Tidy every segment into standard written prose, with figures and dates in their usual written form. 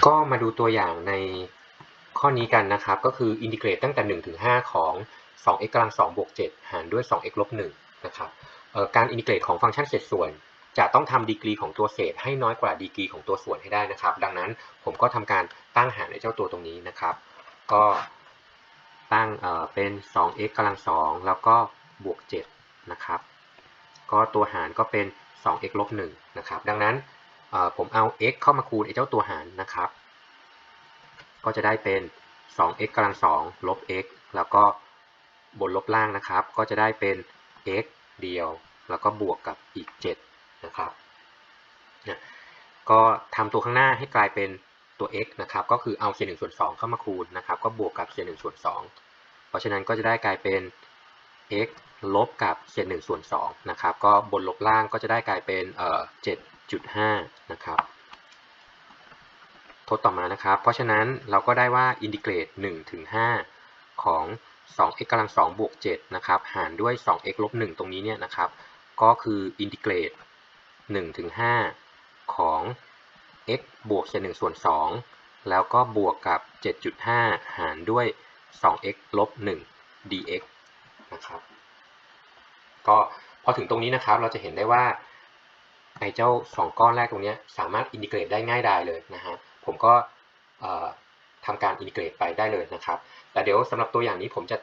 ก็มาดูตัวอย่างในข้อนี้กันนะครับก็คืออินทิเกรตตั้งแต่1ถึง5ของ 2x กำลัง2บวก7หารด้วย 2x ลบ1นะครับการอินทิเกรตของฟังก์ชันเศษส่วนจะต้องทำดีกรีของตัวเศษให้น้อยกว่าดีกรีของตัวส่วนให้ได้นะครับดังนั้นผมก็ทำการตั้งหารในเจ้าตัวตรงนี้นะครับก็ตั้งเป็น 2x กำลัง2แล้วก็บวก7นะครับก็ตัวหารก็เป็น 2x ลบ1นะครับดังนั้นผมเอา x เข้ามาคูณไอ้เจ้าตัวหารนะครับก็จะได้เป็น 2x กำลัง2ลบ x แล้วก็บนลบล่างนะครับก็จะได้เป็น x เดียวแล้วก็บวกกับอีก7นะครับก็ทำตัวข้างหน้าให้กลายเป็นตัว x นะครับก็คือเอาเศษ1ส่วน2เข้ามาคูณนะครับก็บวกกับเศษ1ส่วน2เพราะฉะนั้นก็จะได้กลายเป็น x ลบกับเศษ1ส่วน2นะครับก็บนลบล่างก็จะได้กลายเป็น7.5 นะครับทดต่อมานะครับเพราะฉะนั้นเราก็ได้ว่าอินทิเกรต1ถึง5ของ 2x กำลัง2บวก7นะครับหารด้วย 2x ลบ1ตรงนี้เนี่ยนะครับก็คืออินทิเกรต1ถึง5ของ x บวกเศษ1ส่วน2แล้วก็บวกกับ 7.5 หารด้วย 2x ลบ1 dx นะครับก็พอถึงตรงนี้นะครับเราจะเห็นได้ว่าไอ้เจ้า2ก้อนแรกตรงนี้สามารถอินทิเกรตได้ง่ายดายเลยนะฮะผมก็ทำการอินทิเกรตไปได้เลยนะครับแต่เดี๋ยวสำหรับตัวอย่างนี้ผมจะ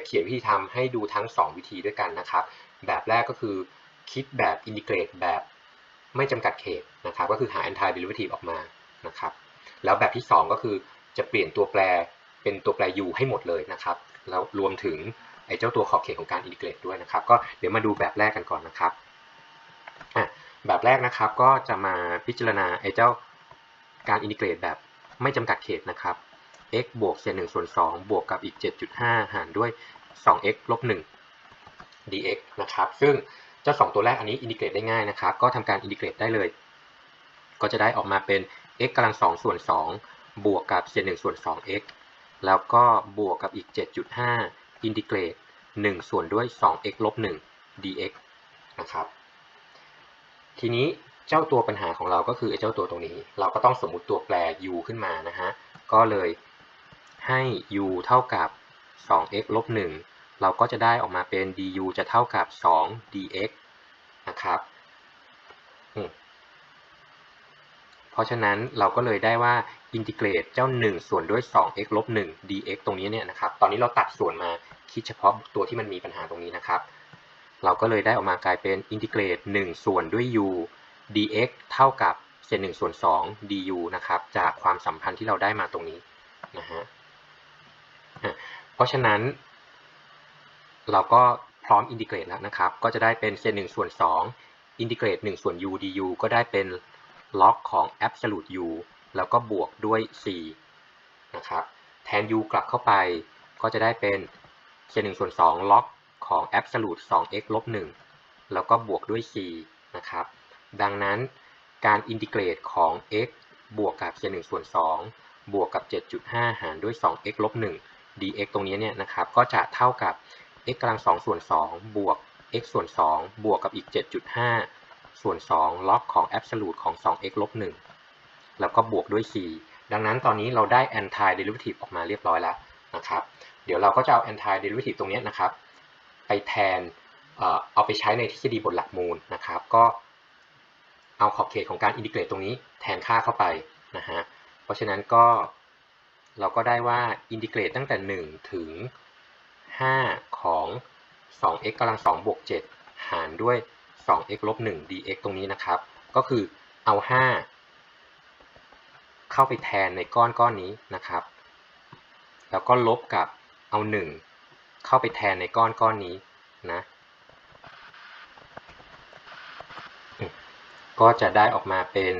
เขียนวิธีทำให้ดูทั้ง2วิธีด้วยกันนะครับแบบแรกก็คือคิดแบบอินทิเกรตแบบไม่จำกัดเขตนะครับก็คือหา anti derivative ออกมานะครับแล้วแบบที่2ก็คือจะเปลี่ยนตัวแปรเป็นตัวแปร u ให้หมดเลยนะครับแล้วรวมถึงไอ้เจ้าตัวขอบเขตของการอินทิเกรตด้วยนะครับก็เดี๋ยวมาดูแบบแรกกันก่อนนะครับแบบแรกนะครับก็จะมาพิจารณาไอ้เจ้าการอินทิเกรตแบบไม่จำกัดเขตนะครับ x บวกเศษ1ส่วน2บวกกับอีก 7.5 หารด้วย 2x ลบ1 dx นะครับซึ่งเจ้า2ตัวแรกอันนี้อินทิเกรตได้ง่ายนะครับก็ทำการอินทิเกรตได้เลยก็จะได้ออกมาเป็น x กำลัง2ส่วน2บวกกับเศษ1ส่วน 2x แล้วก็บวกกับอีก 7.5 อินทิเกรต1ส่วนด้วย 2x ลบ1 dx นะครับทีนี้เจ้าตัวปัญหาของเราก็คือไอ้เจ้าตัวตรงนี้เราก็ต้องสมมุติตัวแปร u ขึ้นมานะฮะก็เลยให้ u เท่ากับ 2x ลบ1เราก็จะได้ออกมาเป็น du จะเท่ากับ2 dx นะครับเพราะฉะนั้นเราก็เลยได้ว่าอินทิเกรตเจ้า1ส่วนด้วย 2x ลบ1 dx ตรงนี้เนี่ยนะครับตอนนี้เราตัดส่วนมาคิดเฉพาะตัวที่มันมีปัญหาตรงนี้นะครับเราก็เลยได้ออกมากลายเป็นอินทิเกรต1ส่วนด้วย u dx เท่ากับเศษ1ส่วน2 du นะครับจากความสัมพันธ์ที่เราได้มาตรงนี้นะฮะเพราะฉะนั้นเราก็พร้อมอินทิเกรตแล้วนะครับก็จะได้เป็นเศษ1ส่วน2อินทิเกรต1ส่วน u du ก็ได้เป็นล็อกของ absolute u แล้วก็บวกด้วย4นะครับแทน u กลับเข้าไปก็จะได้เป็นเศษ1ส่วน2ล็อกของ absolute 2x ลบ1แล้วก็บวกด้วย4นะครับดังนั้นการอินทิเกรตของ x บวกกับเศษ1ส่วน2บวกกับ 7.5 หารด้วย 2x ลบ1 dx ตรงนี้เนี่ยนะครับก็จะเท่ากับ x กำลัง2ส่วน2บวก x ส่วน2บวกกับอีก 7.5 ส่วน2ล็อกของ absolute ของ 2x ลบ1แล้วก็บวกด้วย4ดังนั้นตอนนี้เราได้ anti derivative ออกมาเรียบร้อยแล้วนะครับเดี๋ยวเราก็จะเอา anti derivative ตรงนี้นะครับไปแทนเอาไปใช้ในทฤษฎีบทหลักมูลนะครับก็เอาขอบเขตของการอินทิเกรตตรงนี้แทนค่าเข้าไปนะฮะเพราะฉะนั้นก็เราก็ได้ว่าอินทิเกรตตั้งแต่1ถึง5ของ 2x กำลัง2บวก7หารด้วย 2x ลบ1 dx ตรงนี้นะครับก็คือเอา5เข้าไปแทนในก้อนนี้นะครับแล้วก็ลบกับเอา1เข้าไปแทนในก้อนนี้นะก็จะได้ออกมาเป็น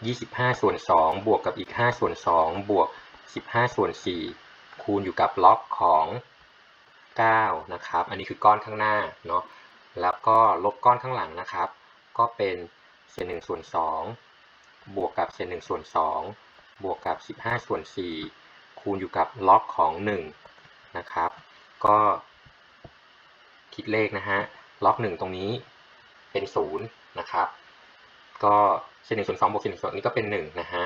25ส่วน2บวกกับอีก5ส่วน2บวก15ส่วน4คูณอยู่กับล็อกของ9นะครับอันนี้คือก้อนข้างหน้าเนาะแล้วก็ลบก้อนข้างหลังนะครับก็เป็นเศษ1ส่วน2บวกกับเศษ1ส่วน2บวกกับ15ส่วน4คูณอยู่กับล็อกของ1นะครับก็คิดเลขนะฮะล็อก1ตรงนี้เป็น0นะครับก็ /1 ส่วน 2 บวก /1 ส่วน 2นี่ก็เป็น1นะฮะ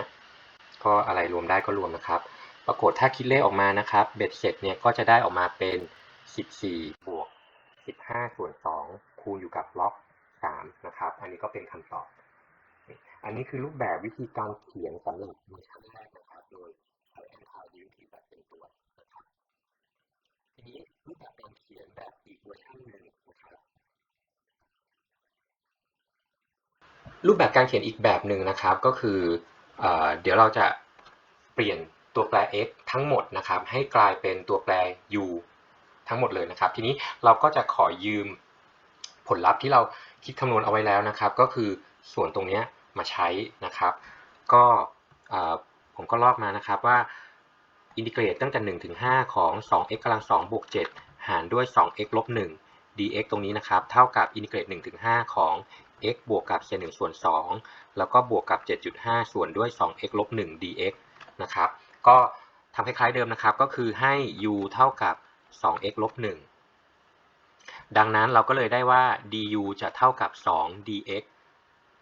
ก็อะไรรวมได้ก็รวมนะครับปรากฏถ้าคิดเลขออกมานะครับเบ็ดเสร็จเนี่ยก็จะได้ออกมาเป็น14บวก15ส่วน2คูณอยู่กับล็อก3นะครับอันนี้ก็เป็นคำตอบอันนี้คือรูปแบบวิธีการเขียนสำหรับในครั้งแรกนะครับโดยใช้ NRDVT แบบเป็นตัวนะครับทีนี้รูปแบบการเขียนแบบอีกเวอร์ชันหนึ่งนะครับรูปแบบการเขียนอีกแบบหนึ่งนะครับก็คือเดี๋ยวเราจะเปลี่ยนตัวแปร x ทั้งหมดนะครับให้กลายเป็นตัวแปร u ทั้งหมดเลยนะครับทีนี้เราก็จะขอยืมผลลัพธ์ที่เราคิดคำนวณเอาไว้แล้วนะครับก็คือส่วนตรงนี้มาใช้นะครับก็ผมก็ลอกมานะครับว่าอินทิเกรตตั้งแต่1ถึง5ของ 2x กำลัง2บวก7หารด้วย 2x ลบ1 dx ตรงนี้นะครับเท่ากับอินทิเกรต1ถึง5ของ x บวกกับเศษ1ส่วน2แล้วก็บวกกับ 7.5 ส่วนด้วย 2x ลบ1 dx นะครับก็ทำคล้ายๆเดิมนะครับก็คือให้ u เท่ากับ 2x ลบ1ดังนั้นเราก็เลยได้ว่า du จะเท่ากับ2 dx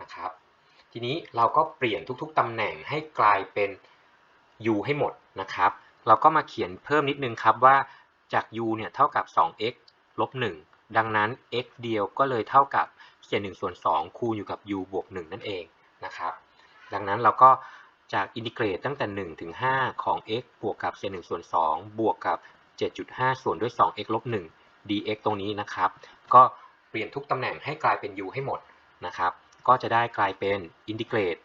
นะครับทีนี้เราก็เปลี่ยนทุกๆตำแหน่งให้กลายเป็น u ให้หมดนะครับเราก็มาเขียนเพิ่มนิดนึงครับว่าจาก u เนี่ยเท่ากับ 2x ลบ1ดังนั้น x เดียวก็เลยเท่ากับเศษ1ส่วน2คูณอยู่กับ u บวก1นั่นเองนะครับดังนั้นเราก็จากอินทิเกรตตั้งแต่1ถึง5ของ x บวกกับเศษ1ส่วน2บวกกับ 7.5 ส่วนด้วย 2x ลบ1 dx ตรงนี้นะครับก็เปลี่ยนทุกตำแหน่งให้กลายเป็น u ให้หมดนะครับก็จะได้กลายเป็นอินทิเกรต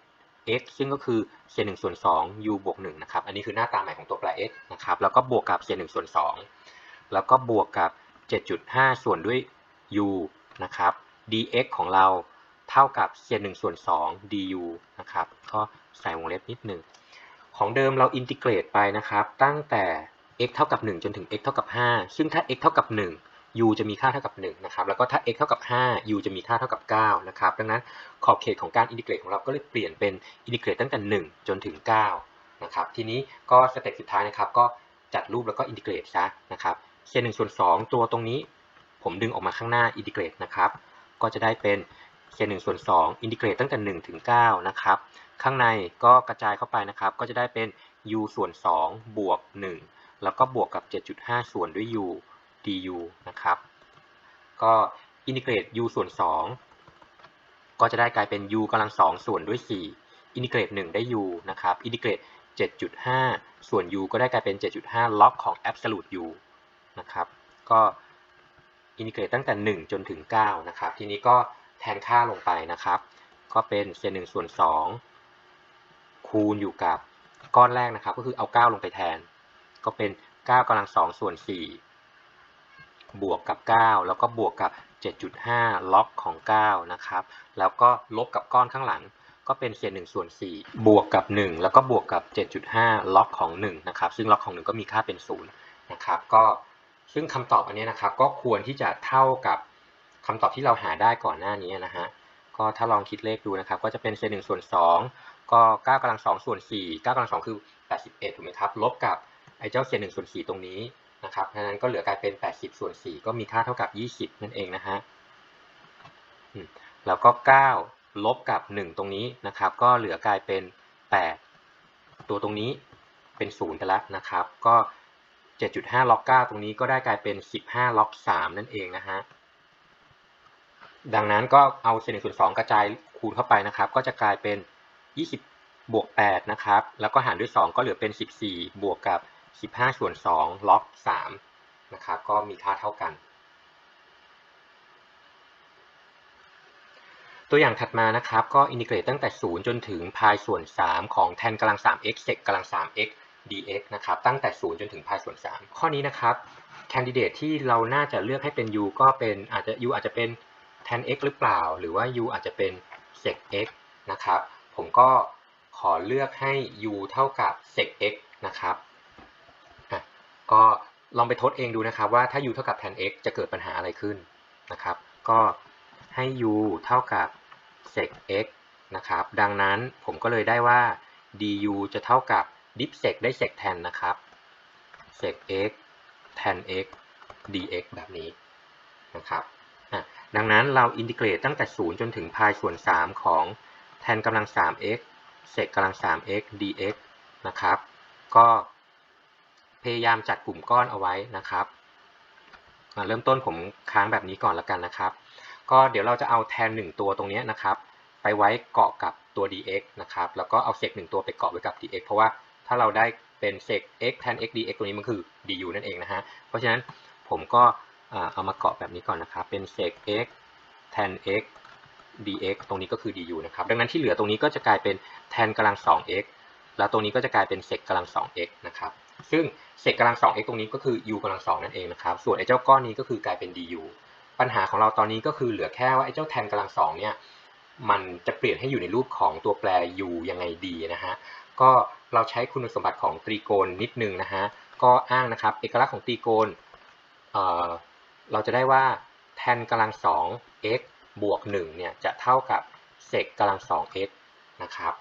x ซึ่งก็คือเศษ1ส่วน2 u บวก1นะครับอันนี้คือหน้าตาใหม่ของตัวแปร x นะครับแล้วก็บวกกับเศษ1ส่วน2แล้วก็บวกกับ 7.5 ส่วนด้วย u นะครับ dx ของเราเท่ากับเศษ1ส่วน2 du นะครับก็ใส่วงเล็บนิดหนึ่งของเดิมเราอินทิเกรตไปนะครับตั้งแต่ x เท่ากับ1จนถึง x เท่ากับ5ซึ่งถ้า x เท่ากับ1 u จะมีค่าเท่ากับ1นะครับแล้วก็ถ้า x เท่ากับ5 u จะมีค่าเท่ากับ9นะครับดังนั้นขอบเขตของการอินทิเกรตของเราก็เลยเปลี่ยนเป็นอินทิเกรตตั้งแต่1จนถึง9นะครับทีนี้ก็สเต็ปสุดท้ายนะครับก็จัดรูปแล้วก็อินทิเกรตซะนะครับเศษ1ส่วน2ตัวตรงนี้ผมดึงออกมาข้างหน้าอินทิเกรตนะครับก็จะได้เป็นเศษ1ส่วน2อินทิเกรตตั้งแต่1ถึง9นะครับข้างในก็กระจายเข้าไปนะครับก็จะได้เป็น u ส่วน2บวก1แล้วก็บวกกับ 7.5 ส่วนด้วย u du นะครับก็อินทิเกรต u ส่วน2ก็จะได้กลายเป็น u กำลัง2ส่วนด้วย4อินทิเกรต1ได้ u นะครับอินทิเกรต 7.5 ส่วน u ก็ได้กลายเป็น 7.5 ล็อกของ absolute u นะครับก็อินทิเกรตตั้งแต่1จนถึง9นะครับทีนี้ก็แทนค่าลงไปนะครับก็เป็นเศษ1ส่วน2คูณอยู่กับก้อนแรกนะครับก็คือเอา9ลงไปแทนก็เป็น9กำลัง2ส่วน4บวกกับ9แล้วก็บวกกับ 7.5 ล็อกของ9นะครับแล้วก็ลบกับก้อนข้างหลังก็เป็นเศษ1ส่วน4บวกกับ1แล้วก็บวกกับ 7.5 ล็อกของ1นะครับซึ่งล็อกของ1ก็มีค่าเป็น0นะครับก็ซึ่งคำตอบอันนี้นะครับก็ควรที่จะเท่ากับคำตอบที่เราหาได้ก่อนหน้านี้นะฮะก็ถ้าลองคิดเลขดูนะครับก็จะเป็นเศษ1ส่วน2ก็9กำลัง2ส่วน4 9กำลัง2คือ81ถูกไหมครับลบกับไอ้เจ้าเศษ1ส่วน4ตรงนี้นะครับเพราะฉะนั้นก็เหลือกลายเป็น80ส่วน4ก็มีค่าเท่ากับ20นั่นเองนะฮะแล้วก็9ลบกับ1ตรงนี้นะครับก็เหลือกลายเป็น8ตัวตรงนี้เป็น0ไปแล้วนะครับก็ 7.5 ล็อก9ตรงนี้ก็ได้กลายเป็น15ล็อก3นั่นเองนะฮะดังนั้นก็เอาเศษ1ส่วน2กระจายคูณเข้าไปนะครับก็จะกลายเป็น20บวก8นะครับแล้วก็หารด้วย2ก็เหลือเป็น14บวกกับ15ส่วน2ล็อก3นะครับก็มีค่าเท่ากันตัวอย่างถัดมานะครับก็อินทิเกรตตั้งแต่0จนถึงพายส่วน3ของ tan กำลัง 3x sec กำลัง 3x dx นะครับตั้งแต่0จนถึงพายส่วน3ข้อนี้นะครับแคนดิเดตที่เราน่าจะเลือกให้เป็น u ก็เป็นu อาจจะเป็น tan x หรือเปล่าหรือว่า u อาจจะเป็น sec x นะครับผมก็ขอเลือกให้ u เท่ากับ sec x นะครับก็ลองไปทดเองดูนะครับว่าถ้า u เท่ากับ tan x จะเกิดปัญหาอะไรขึ้นนะครับก็ให้ u เท่ากับ sec x นะครับดังนั้นผมก็เลยได้ว่า du จะเท่ากับ dip sec ได้ sec tan นะครับ sec x tan x dx แบบนี้นะครับดังนั้นเราอินทิเกรตตั้งแต่0จนถึงพายส่วน3ของ tan กำลัง 3x sec กำลัง 3x dx นะครับก็พยายามจัดกลุ่มก้อนเอาไว้นะครับเริ่มต้นผมค้างแบบนี้ก่อนละกันนะครับก็เดี๋ยวเราจะเอา tan 1ตัวตรงนี้นะครับไปไว้เกาะกับตัว dx นะครับแล้วก็เอา sec 1ตัวไปเกาะไว้กับ dx เพราะว่าถ้าเราได้เป็น sec x tan x dx ตัวนี้มันคือ du นั่นเองนะฮะเพราะฉะนั้นผมก็เอามาเกาะแบบนี้ก่อนนะครับเป็น sec x tan x dx ตรงนี้ก็คือ du นะครับดังนั้นที่เหลือตรงนี้ก็จะกลายเป็น tan กำลัง 2x แล้วตรงนี้ก็จะกลายเป็น sec กำลัง 2x นะครับซึ่ง sec กำลัง 2x ตรงนี้ก็คือ u กำลัง 2นั่นเองนะครับส่วนไอ้เจ้าก้อนนี้ก็คือกลายเป็น du ปัญหาของเราตอนนี้ก็คือเหลือแค่ว่าไอ้เจ้า tan กำลัง 2เนี่ยมันจะเปลี่ยนให้อยู่ในรูปของตัวแปร u ยังไงดีนะฮะก็เราใช้คุณสมบัติของตรีโกณนิดนึงนะฮะก็อ้างนะครับเอกลักษณ์ของตรีโกณเราจะได้ว่า tan กำลัง 2x บวก1เนี่ยจะเท่ากับ sec กำลัง 2x นะครับ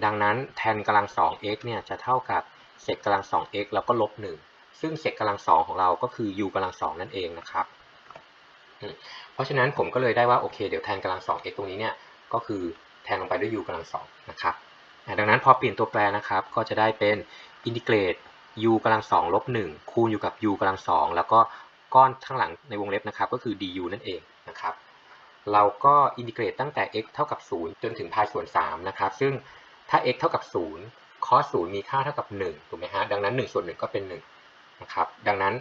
ดังนั้น tan กำลัง 2x เนี่ยจะเท่ากับ sec กำลัง 2x แล้วก็ลบ1ซึ่ง sec กำลัง 2ของเราก็คือ u กำลัง 2นั่นเองนะครับเพราะฉะนั้นผมก็เลยได้ว่าโอเคเดี๋ยว tan กำลัง 2x ตรงนี้เนี่ยก็คือแทนลงไปด้วย u กำลัง 2นะครับดังนั้นพอเปลี่ยนตัวแปรนะครับก็จะได้เป็นอินทิเกรต u กำลัง 2ลบ1คูณอยู่กับ u กำลัง 2แล้วก็ก้อนข้างหลังในวงเล็บนะครับก็คือ du นั่นเองนะครับเราก็อินทิเกรตตั้งแต่ x เท่ากับ0จนถึง pi ส่วน3นะครับซึ่งถ้า x เท่ากับ0 cos 0มีค่าเท่ากับ1ถูกไหมฮะดังนั้น1ส่วน1ก็เป็น1นะครับดังนั้น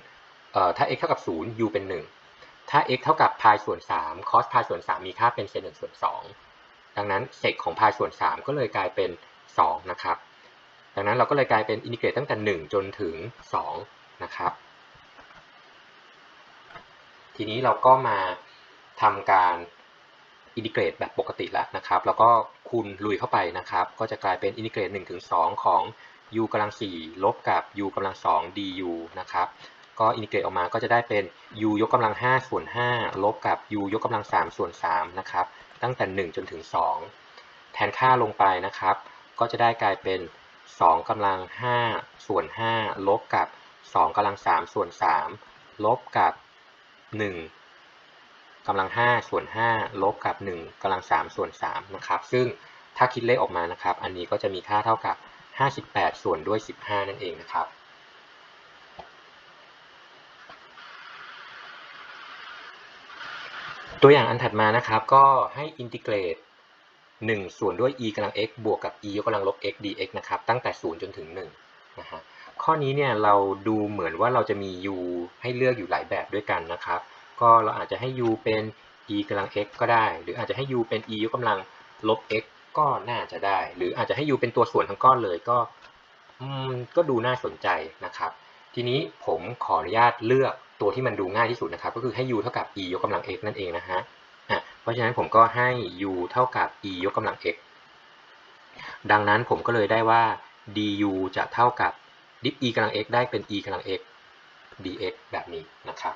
ถ้า x เท่ากับ0 u เป็น1ถ้า x เท่ากับ pi ส่วน3 cos pi ส่วน3มีค่าเป็น /1 ส่วน2ดังนั้น sec ของ pi ส่วน3ก็เลยกลายเป็น2นะครับดังนั้นเราก็เลยกลายเป็นอินทิเกรตตั้งแต่1จนถึง2นะครับทีนี้เราก็มาทำการอินทิเกรตแบบปกติแล้วนะครับแล้วก็คูณลุยเข้าไปนะครับก็จะกลายเป็นอินทิเกรต1ถึง2ของ u กำลัง4ลบกับ u กำลัง2 du นะครับก็อินทิเกรตออกมาก็จะได้เป็น u ยกกำลัง5ส่วน5ลบกับ u ยกกำลัง3ส่วน3นะครับตั้งแต่1จนถึง2แทนค่าลงไปนะครับก็จะได้กลายเป็น2กำลัง5ส่วน5ลบกับ2กำลัง3ส่วน3ลบกับ1กำลัง5ส่วน5ลบกับ1กำลัง3ส่วน3นะครับซึ่งถ้าคิดเลขออกมานะครับอันนี้ก็จะมีค่าเท่ากับ58ส่วนด้วย15นั่นเองนะครับตัวอย่างอันถัดมานะครับก็ให้อินทิเกรต1ส่วนด้วย e กำลัง x บวกกับ e ยกกำลังลบ x dx นะครับตั้งแต่0จนถึง1นะฮะข้อนี้เนี่ยเราดูเหมือนว่าเราจะมี u ให้เลือกอยู่หลายแบบด้วยกันนะครับก็เราอาจจะให้ u เป็น e กำลัง x ก็ได้หรืออาจจะให้ u เป็น e ยกกำลังลบ x ก็น่าจะได้หรืออาจจะให้ u เป็นตัวส่วนทั้งก้อนเลยก็ดูน่าสนใจนะครับทีนี้ผมขออนุญาตเลือกตัวที่มันดูง่ายที่สุดนะครับก็คือให้ u เท่ากับ e ยกกำลัง x นั่นเองนะฮะเพราะฉะนั้นผมก็ให้ u เท่ากับ e ยกกำลัง x ดังนั้นผมก็เลยได้ว่า du จะเท่ากับ diff e กำลัง x ได้เป็น e กำลัง x dx แบบนี้นะครับ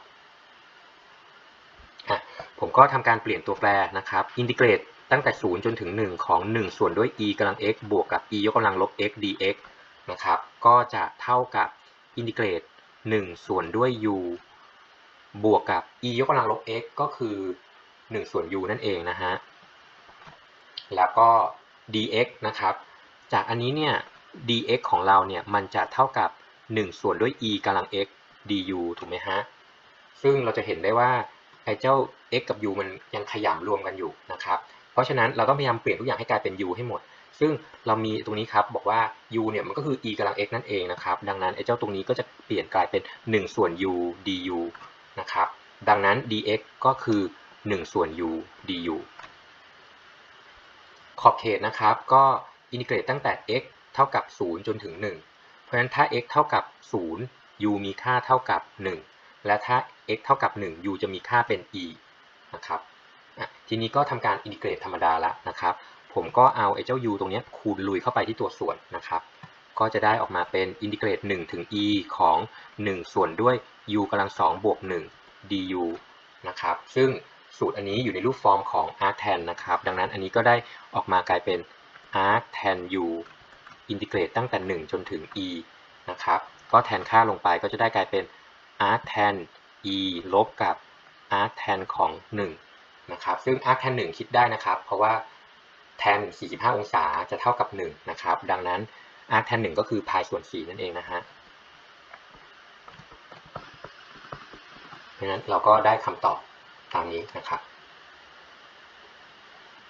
ผมก็ทำการเปลี่ยนตัวแปรนะครับอินทิเกรตตั้งแต่0จนถึง1ของ1ส่วนด้วย e กำลัง x บวกกับ e ยกกำลังลบ x dx นะครับก็จะเท่ากับอินทิเกรต1ส่วนด้วย u บวกกับ e ยกกำลังลบ x ก็คือ1ส่วน u นั่นเองนะฮะแล้วก็ dx นะครับจากอันนี้เนี่ย dx ของเราเนี่ยมันจะเท่ากับ1ส่วนด้วย e กำลัง x du ถูกไหมฮะซึ่งเราจะเห็นได้ว่าไอ้เจ้า x กับ u มันยังขยำรวมกันอยู่นะครับเพราะฉะนั้นเราต้องพยายามเปลี่ยนทุกอย่างให้กลายเป็น u ให้หมดซึ่งเรามีตรงนี้ครับบอกว่า u เนี่ยมันก็คือ e กำลัง x นั่นเองนะครับดังนั้นไอ้เจ้าตรงนี้ก็จะเปลี่ยนกลายเป็น1ส่วน u du นะครับดังนั้น dx ก็คือ1ส่วน u du ขอบเขตนะครับก็อินทิเกรตตั้งแต่ x เท่ากับ0จนถึง1เพราะฉะนั้นถ้า x เท่ากับ0 u มีค่าเท่ากับ1และถ้า x เท่ากับ1 u จะมีค่าเป็น e นะครับทีนี้ก็ทำการอินทิเกรตธรรมดาแล้วนะครับผมก็เอาไอ้เจ้า u ตรงนี้คูณลุยเข้าไปที่ตัวส่วนนะครับก็จะได้ออกมาเป็นอินทิเกรต1ถึง e ของ1ส่วนด้วย u กำลัง2บวก1 du นะครับซึ่งสูตรอันนี้อยู่ในรูปฟอร์มของ arctan นะครับดังนั้นอันนี้ก็ได้ออกมากลายเป็น arctan u อินทิเกรตตั้งแต่1จนถึง e นะครับก็แทนค่าลงไปก็จะได้กลายเป็น arctan e ลบกับ arctan ของ1นะครับซึ่ง arctan 1คิดได้นะครับเพราะว่า tan 45 องศาจะเท่ากับ1นะครับดังนั้น arc tan 1ก็คือ πส่วน4นั่นเองนะฮะดังนั้นเราก็ได้คำตอบตามนี้นะครับ